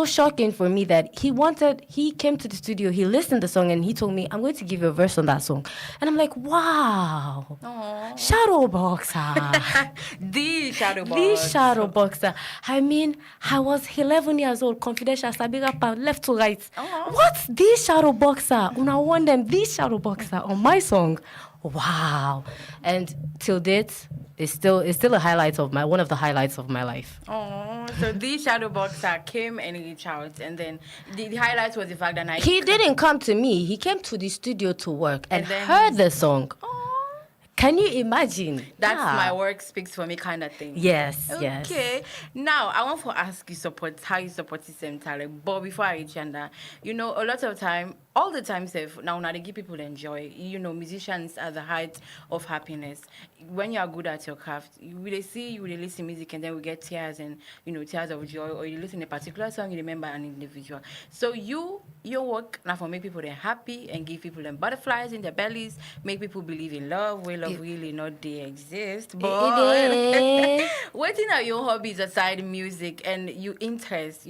shocking for me that he came to the studio, he listened to the song, and he told me, I'm going to give you a verse on that song. And I'm like, wow. Aww. Shadow Boxer. The Shadow Boxer. The Shadow Boxer. I mean, I was 11 years old, confidential, Sabi rapper, left to right. Aww. What's the Shadow Boxer? When I want them, the Shadow Boxer on my song. Wow. And till date, it's still a highlight of one of the highlights of my life. Oh, so the Shadow Boxer came and reached out, and then the highlight was the fact that he didn't come to me. He came to the studio to work and then heard the song. Oh, can you imagine? that's my work speaks for me kind of thing. Yes, Okay. yes. Now, I want to ask you how you support system talent. But before I reach on that, a lot of time, all the time, now they give people enjoy. Musicians are the height of happiness. When you are good at your craft, you will listen music, and then we get tears and tears of joy, or you listen to a particular song, you remember an individual. So your work now for make people happy and give people them butterflies in their bellies, make people believe in love, where love really not they exist. But waiting are your hobbies aside music and your interest,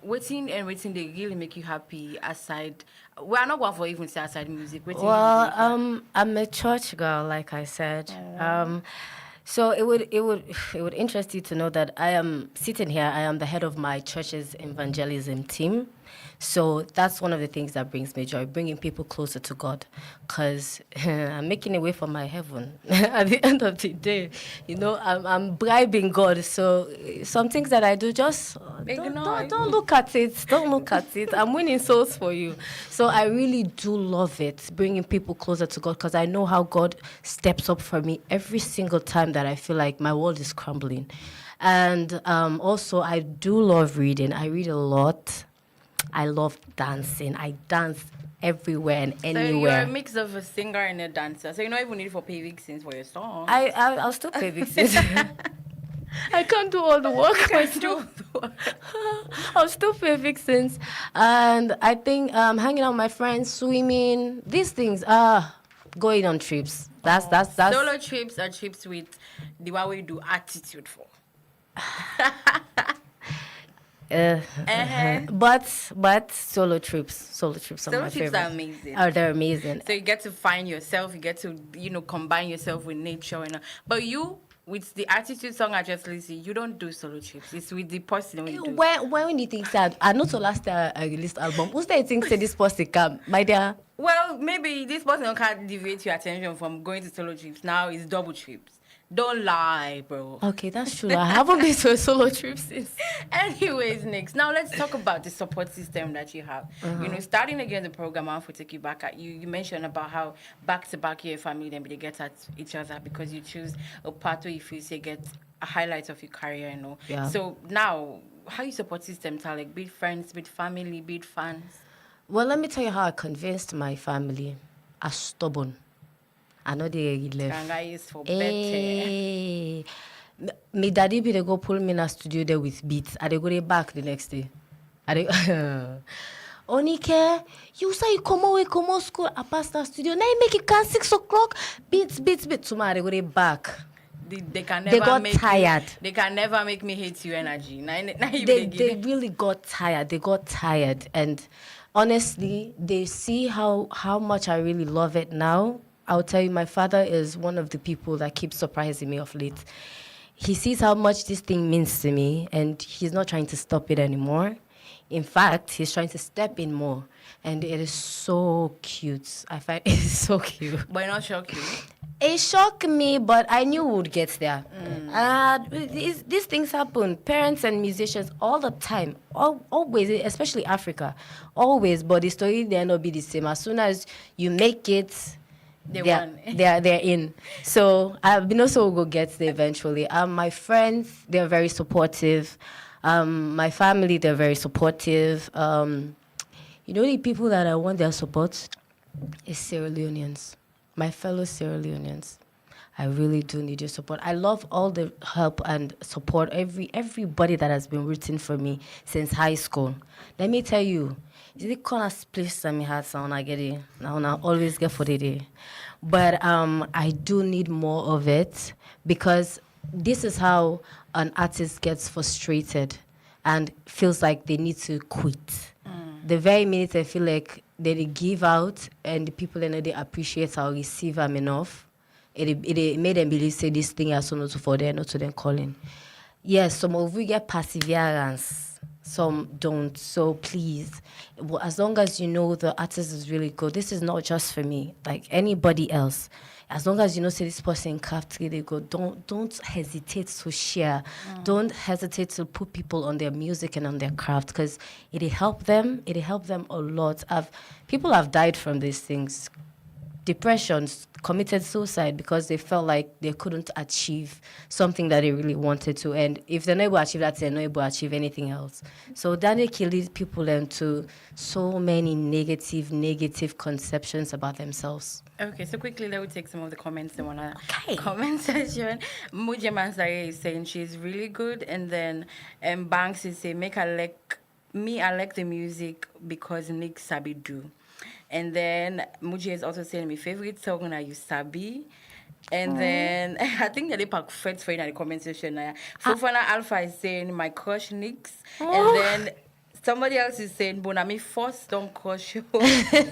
waiting they really make you happy aside. We are not going for even say aside music. Well, I'm a church girl, like I said. So it would interest you to know that I am sitting here. I am the head of my church's evangelism team. So that's one of the things that brings me joy, bringing people closer to God, because I'm making a way for my heaven. At the end of the day, I'm bribing God. So some things that I do, just don't look at it. Don't look at it. I'm winning souls for you. So I really do love it, bringing people closer to God, because I know how God steps up for me every single time that I feel like my world is crumbling. And also, I do love reading. I read a lot. I love dancing. I dance everywhere and anywhere. So you're a mix of a singer and a dancer. So you don't even need for pay vixens for your song. I'll still pay vixens. I can't do all the work myself. I'll still pay vixens. And I think hanging out with my friends, swimming, these things are going on trips. That's Solo trips are trips with the one we do attitude for. But solo trips are my favorite. Trips are amazing. They're amazing. So you get to find yourself, you get to combine yourself with nature, but you, with the attitude song I just listened, you don't do solo trips. It's with the person when you do. When you think that I know to last year I released album, who's that think say this person come, my dear? Well, maybe this person can't deviate your attention from going to solo trips. Now it's double trips. Don't lie, bro. Okay, that's true. I haven't been to a solo trip since. Anyways, Nixx. Now let's talk about the support system that you have. Starting again the program, I want to take you back at you mentioned about how back to back your family then they get at each other because you choose a path where you feel say get a highlight of your career, Yeah. So now how you support system, like be it friends, be it family, be it fans? Well, let me tell you how I convinced my family. I stubborn. I know they left. Kanga is for better. Hey. Me daddy be they go pull me in a studio there with beats. I they go there back the next day. I they Onike, you say you come away, come out school, I pass that studio. Now you make it can 6 o'clock. Beats. Tomorrow they go there back. They can never They got make tired. They can never make me hate you energy. They really got tired. They got tired. And honestly, they see how much I really love it now. I'll tell you, my father is one of the people that keeps surprising me of late. He sees how much this thing means to me, and he's not trying to stop it anymore. In fact, he's trying to step in more. And it is so cute. I find it is so cute. But not shock you. It shocked me, but I knew we would get there. These things happen. Parents and musicians all the time, always, especially Africa, always. But the story there not be the same. As soon as you make it, they're in. So I've been also go get there eventually. My friends, they're very supportive. My family, they're very supportive. You know the people that I want their support is Sierra Leoneans. My fellow Sierra Leoneans, I really do need your support. I love all the help and support, everybody that has been rooting for me since high school. Let me tell you, it's the kind of spliffs that me had sound I get it. Now I always get for the day. But I do need more of it because this is how an artist gets frustrated and feels like they need to quit. The very minute I feel like they give out and the people in they appreciate or receive them enough, it made them believe say this thing is so not for them, not to them calling. Yes, some of we get perseverance, some don't. So please, as long as you know the artist is really good, this is not just for me, like anybody else. As long as you know say this person craft really good, don't hesitate to share. Don't hesitate to put people on their music and on their craft because it'll help them. It'll help them a lot. People have died from these things. Depressions, committed suicide because they felt like they couldn't achieve something that they really wanted to. And if they're not able to achieve that, they're not able to achieve anything else. So that can lead people into so many negative conceptions about themselves. Okay, so quickly, let me take some of the comments in one comment section. Muje Mansare is saying she's really good. And then Banks is saying, I like the music because Nixx sabi do. And then Muji is also saying my favorite song na you sabi. And then I think that they pack friends for in the comment section. Fofana Alpha is saying my crush Nixx. And then somebody else is saying Bonami first don't crush you. And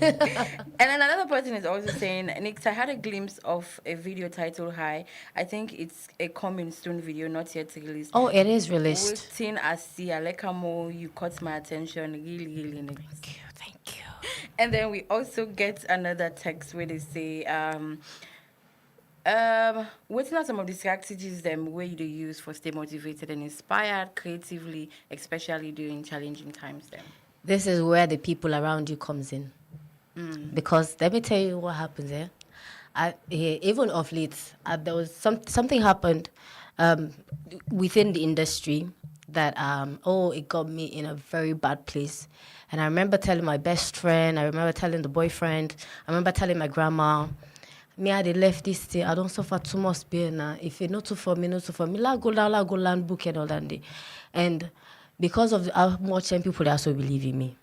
then another person is also saying Nixx, I had a glimpse of a video titled High. I think it's a coming soon video, not yet released. Oh, it is released. Waiting I see Alekamo, you caught my attention. Really Nixx. Thank you. And then we also get another text where they say, what are some of the strategies where you use for stay motivated and inspired creatively, especially during challenging times then? This is where the people around you comes in. Because let me tell you what happens there. Even of late, there was something happened within the industry that it got me in a very bad place. And I remember telling my best friend, I remember telling the boyfriend, I remember telling my grandma, me I left this thing, I don't suffer too much pain now. If it not too for me, not too for me. La go land book and all that day. And because of how much people they also believe in me.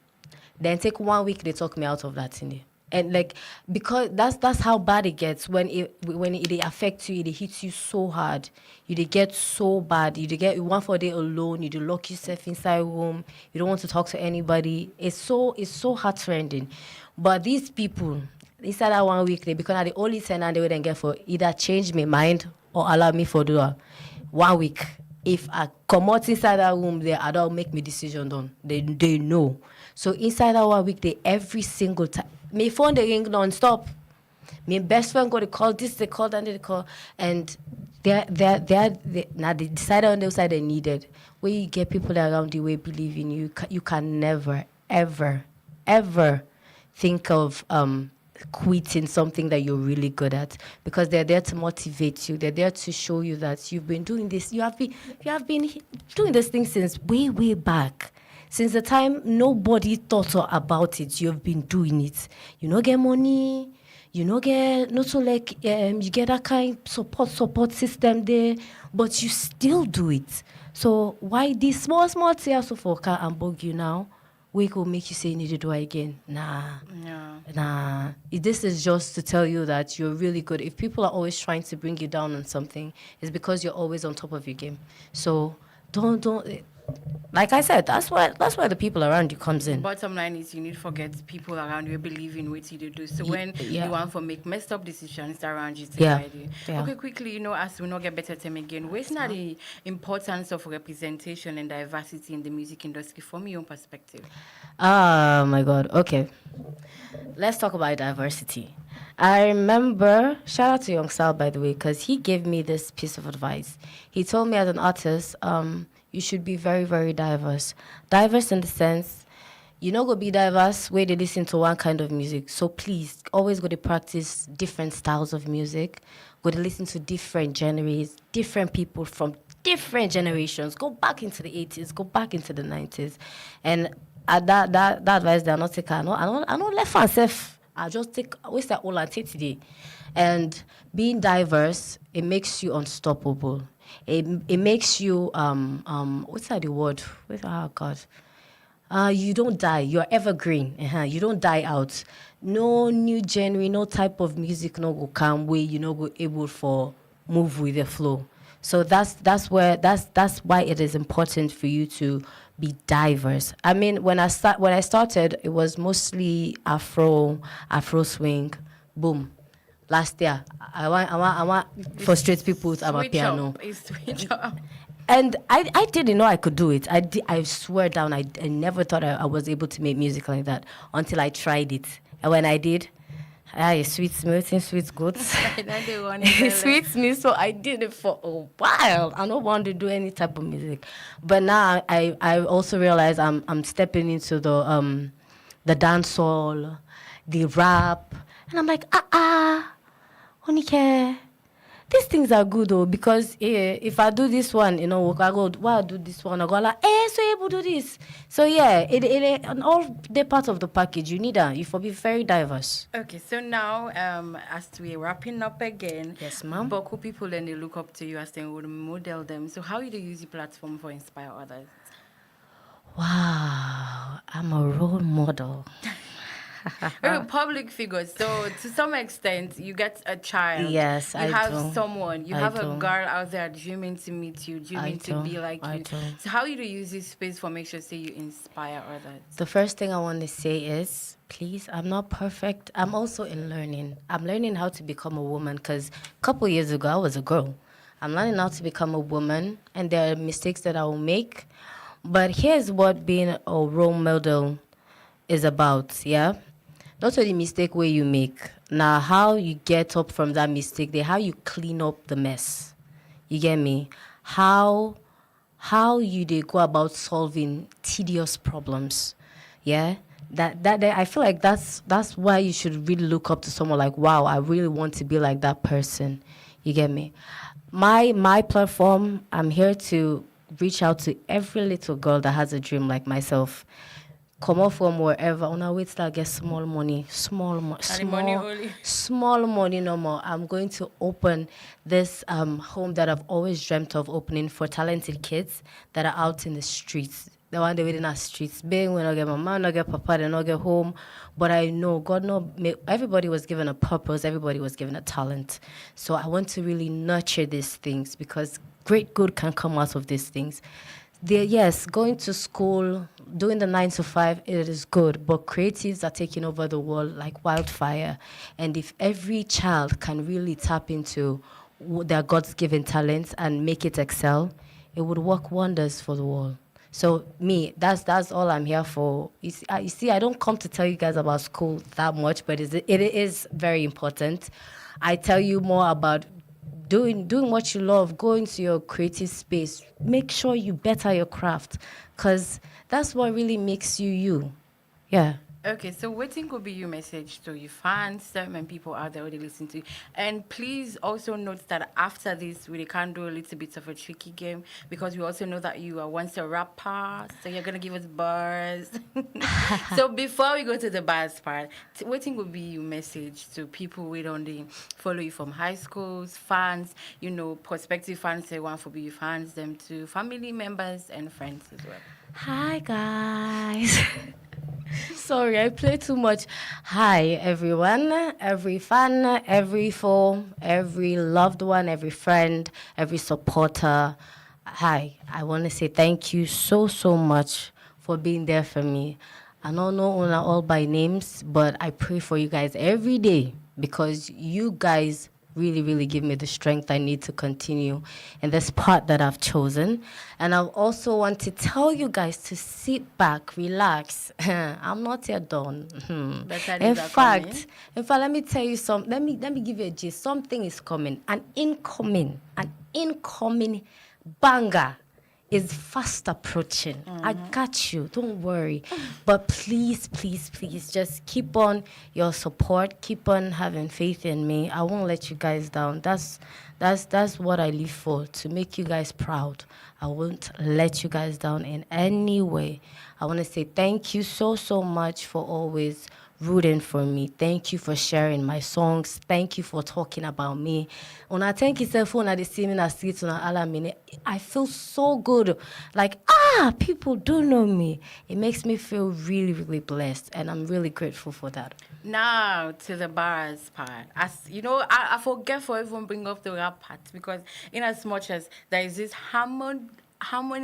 Then take 1 week, they talk me out of that thing. And like because that's how bad it gets when it affects you, it hits you so hard. You get so bad. You get 1 4 day alone. You do lock yourself inside room. You don't want to talk to anybody. It's so heart-rending. But these people, inside that 1 week, they become the only tenant they would then get for either change my mind or allow me for do 1 week. If I come out inside that room, I don't make my decision done. They know. So inside that 1 week, they every single time. My phone they ring non-stop. My best friend got to call this, they call that, they call, and they now they decided on the side they needed. Where you get people around you who believe in you, you can never, ever think of quitting something that you're really good at because they're there to motivate you. They're there to show you that you've been doing this. You have been doing this thing since way back. Since the time nobody thought about it, you've been doing it. You no get money, you no get, not so like, you get that kind support system there, but you still do it. So why these small tears of car and bug you now? We could make you say you need to do it again. Nah. This is just to tell you that you're really good. If people are always trying to bring you down on something, it's because you're always on top of your game. So don't. Like I said, that's where the people around you comes in. Bottom line is you need to forget people around you believe in what you do. So when you want to make messed up decisions around you to guide you. Okay, quickly, as we not get better time again, where's not the importance of representation and diversity in the music industry from your own perspective? Oh my God. Okay. Let's talk about diversity. I remember, shout out to Young Sal, by the way, because he gave me this piece of advice. He told me as an artist, you should be very, very diverse. Diverse in the sense, you know, go be diverse where they listen to one kind of music. So please, always go to practice different styles of music. Go to listen to different genres, different people from different generations. Go back into the 80s, go back into the 90s. And that advice, they are not take. I don't left myself. I just take, what's that all I take today? And being diverse, it makes you unstoppable. It makes you what's that the word? Oh God. You don't die. You're evergreen. You don't die out. No new genre, no type of music no go come where you know go able for move with the flow. So that's why it is important for you to be diverse. I mean, when I started, it was mostly Afro swing, boom. Last year, I want frustrate people with our piano. And I didn't know I could do it. I swear down, I never thought I was able to make music like that until I tried it. And when I did, sweet goods. Sweet smooth. So I did it for a while. I don't want to do any type of music. But now I also realize I'm stepping into the dancehall, the rap. And I'm like, Onike, these things are good though, because if I do this one, I go, why I do this one? I go like, so you able to do this. So yeah, it on all the parts of the package, you need you for be very diverse. Okay, so now as we're wrapping up again, yes, ma'am. But who people then they look up to you as they would model them. So how do you use the platform for inspire others? Wow, I'm a role model. We're a public figure, so to some extent, you get a child. Yes, you have someone. You have a girl out there dreaming to meet you, dreaming to be like you. So how do you use this space for make sure say you inspire others? The first thing I want to say is, please, I'm not perfect. I'm also in learning. I'm learning how to become a woman because a couple years ago, I was a girl. I'm learning how to become a woman, and there are mistakes that I will make. But here's what being a role model is about, yeah? Not only mistake where you make, now how you get up from that mistake, how you clean up the mess. You get me? How you they go about solving tedious problems. Yeah? That I feel like that's why you should really look up to someone like, wow, I really want to be like that person. You get me? My platform, I'm here to reach out to every little girl that has a dream like myself. Come off from wherever. On our way to get small money no more. I'm going to open this home that I've always dreamt of opening for talented kids that are out in the streets. The one they within our streets. Being when I get mama, not get papa, they not get home. But I know God everybody was given a purpose, everybody was given a talent. So I want to really nurture these things because great good can come out of these things. Yes, going to school, doing the 9 to 5, it is good, but creatives are taking over the world like wildfire. And if every child can really tap into their God's given talents and make it excel, it would work wonders for the world. So me, that's all I'm here for. You see, I don't come to tell you guys about school that much, but it is very important. I tell you more about doing what you love, going to your creative space. Make sure you better your craft, because that's what really makes you you. Yeah. Okay, so waiting could be your message to your fans, and people out there already listen to you. And please also note that after this, we can do a little bit of a tricky game because we also know that you are once a rapper, so you're gonna give us bars. So before we go to the bars part, waiting will be your message to people who don't follow you from high schools, fans, prospective fans, they want to be your fans, them to family members and friends as well. Hi guys. Sorry, I play too much. Hi everyone, every fan, every foe, every loved one, every friend, every supporter. Hi, I want to say thank you so much for being there for me. I don't know all by names, but I pray for you guys every day because you guys really give me the strength I need to continue in this part that I've chosen. And I also want to tell you guys to sit back, relax. I'm not yet done. Better In days are fact, coming. let me tell you something. Let me give you a gist. Something is coming. An incoming banger is fast approaching. I got you. Don't worry. But please, just keep on your support. Keep on having faith in me. I won't let you guys down. That's what I live for, to make you guys proud. I won't let you guys down in any way. I want to say thank you so much for always rooting for me. Thank you for sharing my songs. Thank you for talking about me. When I thank you for the see me streets I feel so good. Like, people do know me. It makes me feel really blessed, and I'm really grateful for that. Now to the bars part. As you know, I forget for even bring up the rap part because in as much as there is this harmony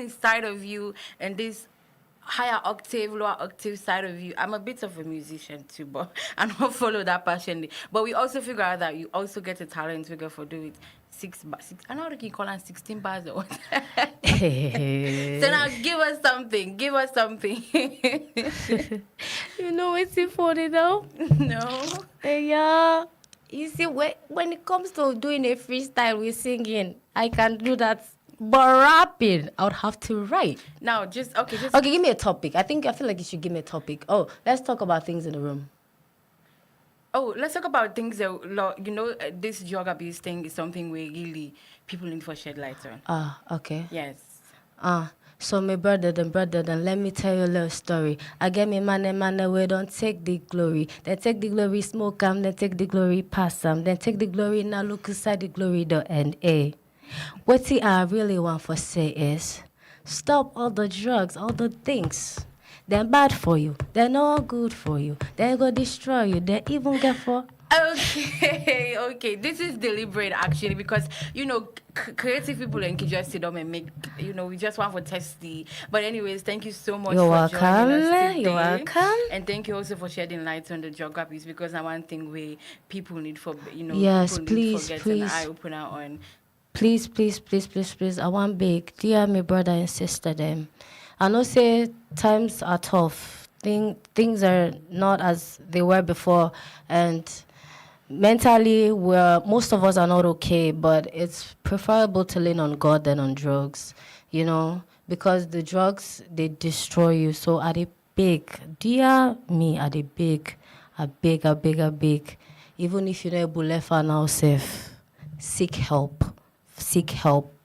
inside of you and this higher octave, lower octave side of you. I'm a bit of a musician too, but I don't follow that passionately. But we also figure out that you also get a talent figure for doing it. Six, I know what you call it 16 bars or what. So now give us something. Give us something. You know what's funny though? No. Yeah. You see, when it comes to doing a freestyle with singing, I can do that. But rapping, I would have to write. Now, just Okay, give me a topic. I feel like you should give me a topic. Oh, let's talk about things in the room. Oh, let's talk about things that, this drug abuse thing is something where really people need for shed light on. Okay. Yes. So my brother, let me tell you a little story. I get me man, we don't take the glory. Then take the glory, smoke 'em, then take the glory, pass 'em. Then take the glory, now look inside the glory door and what I really want to say is, stop all the drugs, all the things. They're bad for you. They're not good for you. They're going to destroy you. They even get for... Okay. This is deliberate, actually, because, creative people and can just sit down and make, we just want to test the... But anyways, thank you so much You're for joining us today. You're welcome. And thank you also for shedding light on the geographies, because I one thing where people need for, yes, people please, need to please. get an eye-opener on. Please. I want big. Dear my brother and sister them. I know say times are tough. Things are not as they were before, and mentally most of us are not okay, but it's preferable to lean on God than on drugs, because the drugs, they destroy you. So at a big, dear me, at a big, even if you're not able to left now safe, seek help.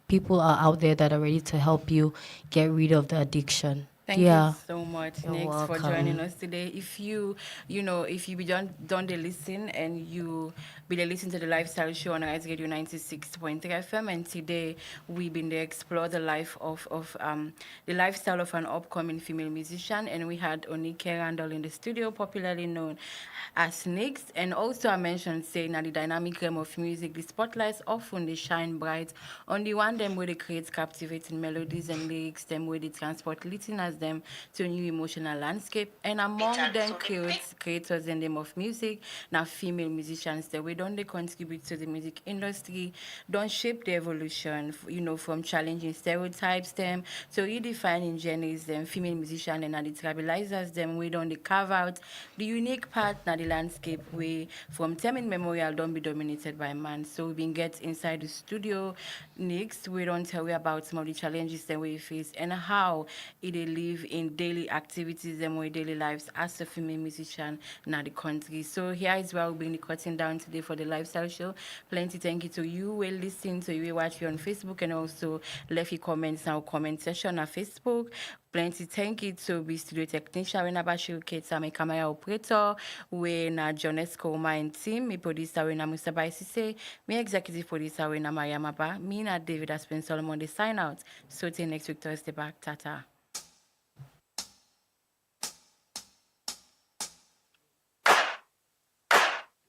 People are out there that are ready to help you get rid of the addiction. Thank you so much, Nixx, for welcome. joining us today. If you be done the listen and you be the listen to the lifestyle show on Radio 96.3 FM, and today we've been to explore the life of the lifestyle of an upcoming female musician, and we had Onike Randall in the studio, popularly known as Nixx, and also I mentioned saying that the dynamic realm of music, the spotlights often they shine bright on the one them where they create captivating melodies and lyrics, them where they transport listeners them to a new emotional landscape, and among them creators in them of music, now female musicians that we don't they contribute to the music industry, don't shape the evolution, from challenging stereotypes them to redefining genres them, female musician and the tribalizers them, we don't they carve out the unique part now the landscape way from time immemorial don't be dominated by man. So we been get inside the studio. Next, we don't tell you about some of the challenges that we face and how it lead live in daily activities and more daily lives as a female musician in the country. So here is where we'll be cutting down today for the lifestyle show. Plenty thank you to you who listening, to you who watch you on Facebook, and also left your comments in our comment section on Facebook. Plenty thank you to the studio technician, when Abashir Keta, my camera operator, when Jonesco, my team, my producer, when Mustafa Sise, my executive producer, when Maria Maba, me and Davida Spaine Solomon, they sign out. So till next week, Thursday back, tata.